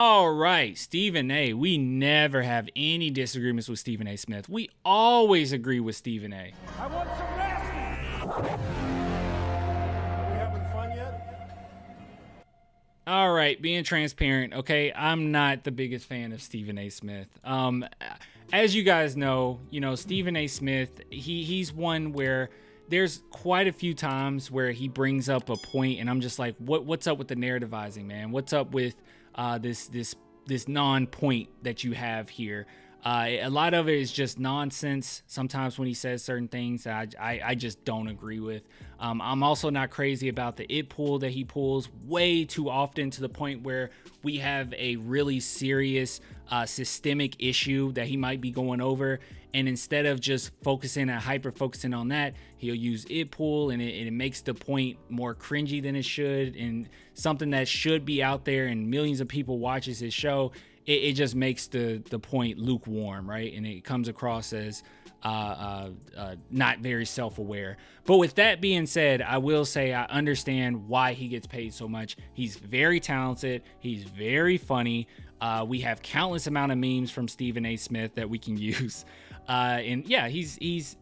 All right, Stephen A. We never have any disagreements with Stephen A. Smith. We always agree with Stephen A. I want some nasty. Are we having fun yet? All right, being transparent, okay? I'm not the biggest fan of Stephen A. Smith. As you guys know, Stephen A. Smith, he's one where there's quite a few times where he brings up a point, and I'm just like, what's up with the narrativizing, man? What's up with this non-point that you have here? A lot of it is just nonsense. Sometimes when he says certain things that I just don't agree with. I'm also not crazy about the it pull that he pulls way too often, to the point where we have a really serious systemic issue that he might be going over. And instead of just focusing and hyper focusing on that, he'll use it pull, and it makes the point more cringy than it should, and something that should be out there and millions of people watches his show. It just makes the point lukewarm, right? And it comes across as not very self-aware. But with that being said, I will say I understand why he gets paid so much. He's very talented. He's very funny. We have countless amount of memes from Stephen A. Smith that we can use. And yeah, he's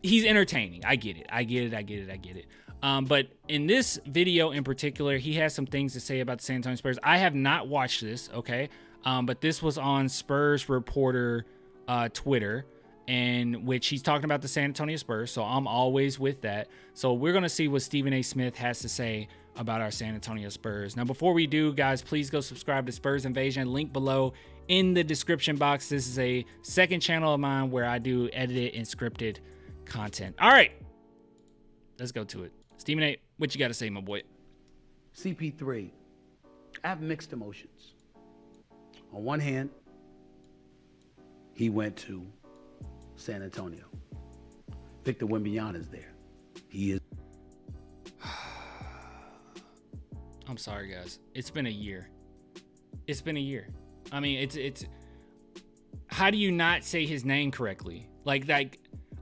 entertaining. I get it. But in this video in particular, he has some things to say about the San Antonio Spurs. I have not watched this, okay? But this was on Spurs Reporter Twitter, in which he's talking about the San Antonio Spurs. So I'm always with that. So we're going to see what Stephen A. Smith has to say about our San Antonio Spurs. Now, before we do, guys, please go subscribe to Spurs Invasion. Link below in the description box. This is a second channel of mine where I do edited and scripted content. All right, let's go to it. Stephen A., what you got to say, my boy? CP3, I have mixed emotions. On one hand, he went to San Antonio. Victor Wembanyama is there. He is. I'm sorry, guys. It's been a year. I mean, it's. How do you not say his name correctly? Like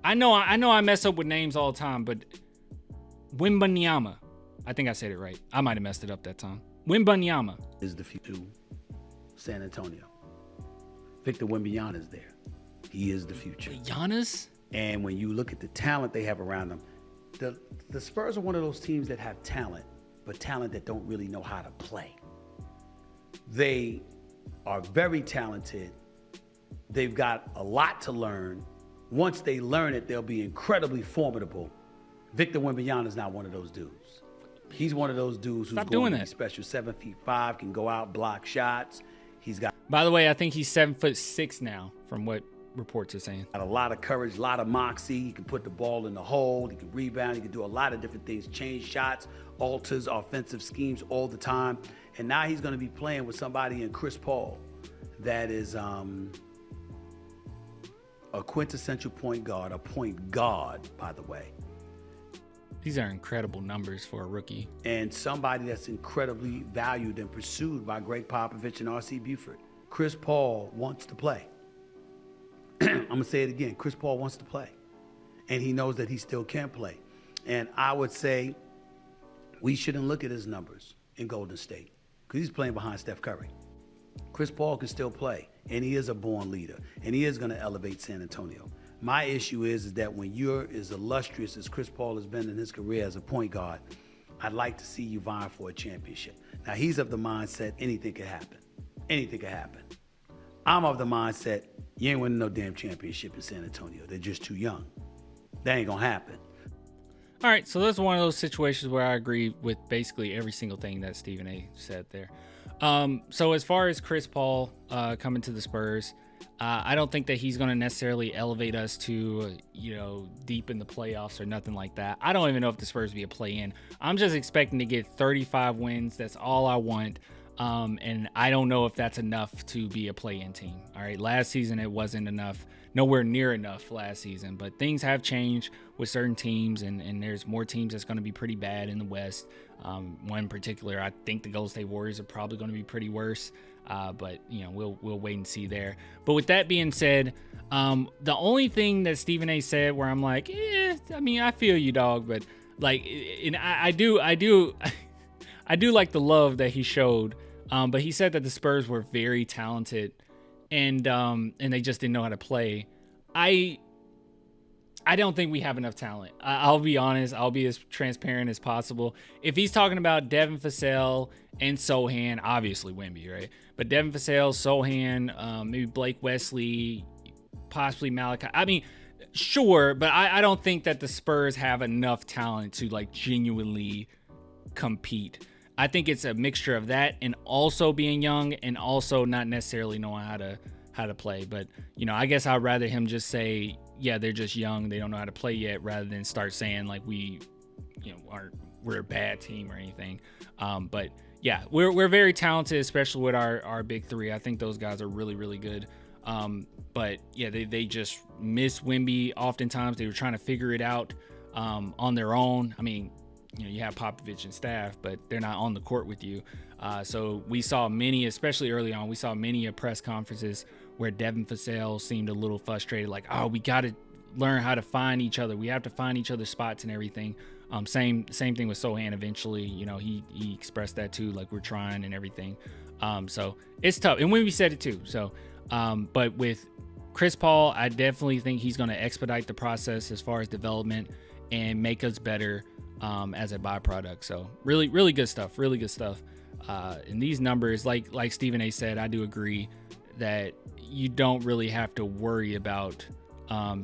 I know I mess up with names all the time, but Wembanyama. I think I said it right. I might have messed it up that time. Wembanyama is the future. San Antonio. Victor Wembanyama is there. He is the future. Giannis? And when you look at the talent they have around them, the Spurs are one of those teams that have talent, but talent that don't really know how to play. They are very talented. They've got a lot to learn. Once they learn it, they'll be incredibly formidable. Victor Wembanyama is not one of those dudes. He's one of those dudes who's going to be special. 7'5", can go out, block shots. He's got. By the way, I think he's 7'6" now, from what reports are saying. Got a lot of courage, a lot of moxie. He can put the ball in the hole. He can rebound. He can do a lot of different things. Change shots, alters offensive schemes all the time. And now he's going to be playing with somebody in Chris Paul that is a quintessential point guard, a point guard, by the way. These are incredible numbers for a rookie. And somebody that's incredibly valued and pursued by Greg Popovich and R.C. Buford. Chris Paul wants to play. I'm going to say it again. Chris Paul wants to play. And he knows that he still can play. And I would say we shouldn't look at his numbers in Golden State because he's playing behind Steph Curry. Chris Paul can still play, and he is a born leader, and he is going to elevate San Antonio. My issue is that when you're as illustrious as Chris Paul has been in his career as a point guard, I'd like to see you vying for a championship. Now, he's of the mindset anything could happen. Anything could happen. I'm of the mindset you ain't winning no damn championship in San Antonio. They're just too young. That ain't going to happen. All right, so that's one of those situations where I agree with basically every single thing that Stephen A. said there. So as far as Chris Paul coming to the Spurs, I don't think that he's going to necessarily elevate us to, deep in the playoffs or nothing like that. I don't even know if the Spurs be a play-in. I'm just expecting to get 35 wins. That's all I want. And I don't know if that's enough to be a play-in team. All right, last season it wasn't enough. Nowhere near enough last season, but things have changed with certain teams, and there's more teams that's going to be pretty bad in the West. One in particular, I think the Golden State Warriors are probably going to be pretty worse, but we'll wait and see there. But with that being said, the only thing that Stephen A. said where I'm like, I feel you, dog, but like, and I do like the love that he showed But he said that the Spurs were very talented, and they just didn't know how to play. I don't think we have enough talent. I'll be honest. I'll be as transparent as possible. If he's talking about Devin Vassell and Sohan, obviously Wemby, right? But Devin Vassell, Sohan, maybe Blake Wesley, possibly Malachi. I mean, sure, but I don't think that the Spurs have enough talent to like genuinely compete. I think it's a mixture of that and also being young and also not necessarily knowing how to play. But, you know, I guess I'd rather him just say, yeah, they're just young, they don't know how to play yet, rather than start saying like we're a bad team or anything. But yeah, we're very talented, especially with our big three. I think those guys are really, really good. But yeah, they just miss Wemby oftentimes. They were trying to figure it out on their own. I mean, you know, you have Popovich and staff, but they're not on the court with you. So we saw many, especially early on, we saw many press conferences where Devin Vassell seemed a little frustrated, like, oh, we got to learn how to find each other. We have to find each other's spots and everything. Same thing with Sohan eventually. You know, he expressed that too, like we're trying and everything. So it's tough. And Wemby said it too. So, but with Chris Paul, I definitely think he's going to expedite the process as far as development and make us better as a byproduct. So really, really good stuff. Really good stuff. And these numbers, like Stephen A said, I do agree that you don't really have to worry about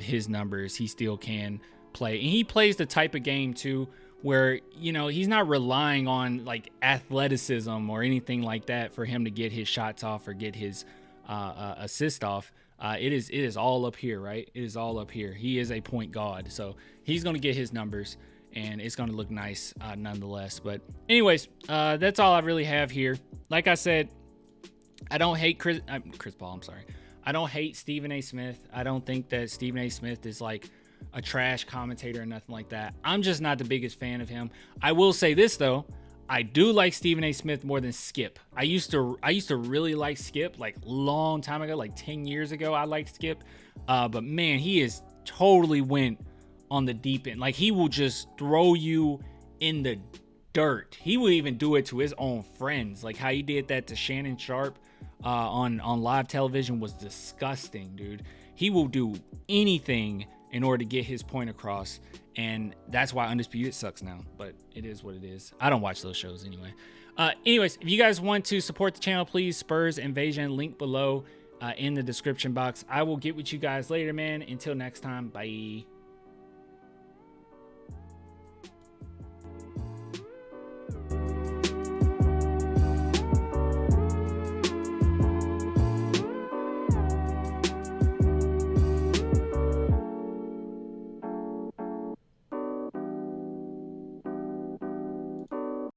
his numbers. He still can play, and he plays the type of game too where, you know, he's not relying on like athleticism or anything like that for him to get his shots off or get his assist off. It is all up here, right? It is all up here. He is a point guard, so he's going to get his numbers, and it's going to look nice nonetheless. But anyways, that's all I really have here. Like I said, I don't hate Chris Paul. I'm sorry. I don't hate Stephen A. Smith. I don't think that Stephen A. Smith is like a trash commentator or nothing like that. I'm just not the biggest fan of him. I will say this though. I do like Stephen A. Smith more than Skip. I used to really like Skip like long time ago, like 10 years ago. I liked Skip. But man, he is totally went on the deep end. Like he will just throw you in the dirt. He will even do it to his own friends. Like how he did that to Shannon Sharp on live television was disgusting, dude. He will do anything in order to get his point across, and that's why Undisputed sucks now, but it is what it is. I don't watch those shows anyway. Anyways, if you guys want to support the channel, please, Spurs Invasion, link below in the description box. I will get with you guys later, man. Until next time, bye.